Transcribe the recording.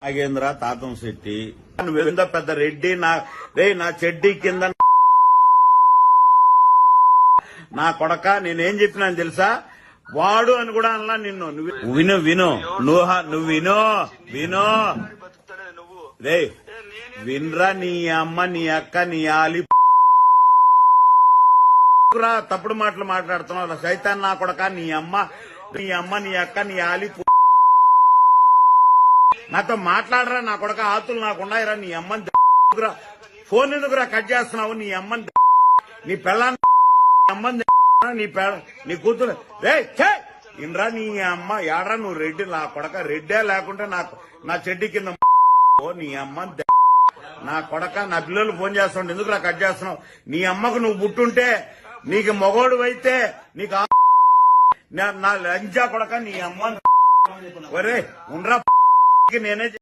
నాగేంద్ర తాతం శెట్టి నువ్వు పెద్ద రెడ్డి నా చెడ్డీ కింద నా కొడక నేనేం చెప్పినాను తెలుసా? వాడు అని కూడా అన్నా నిన్ను. నువ్వు వినో రే వినరా. నీ అమ్మ నీ అక్క నీ ఆలి తప్పుడు మాటలు మాట్లాడుతున్నావు. సైతాన్ నా కొడక. నీ అమ్మ నీ అక్క నీ ఆలి నాతో మాట్లాడరా నా కొడక. ఆతులు నాకున్నాయిరా. నీ అమ్మని ఫోన్ ఎందుకురా కట్ చేస్తున్నావు? నీ అమ్మని నీ పెళ్ళాన్ని అమ్మని నీ కూతురు రే ఇన్రా. నీ అమ్మ ఏడ్రా నువ్వు రెడ్డి నా కొడక. రెడ్డే లేకుంటే నా చెడ్డి కింద నీ అమ్మ నా కొడక. నా పిల్లలు ఫోన్ చేస్తున్నాడు ఎందుకురా కట్ చేస్తున్నావు? నీ అమ్మకు నువ్వు పుట్టుంటే నీకు మగోడు అయితే నీకు నా లంజా కొడక. నీ అమ్మ ఒరే ఉండ్రా నేనే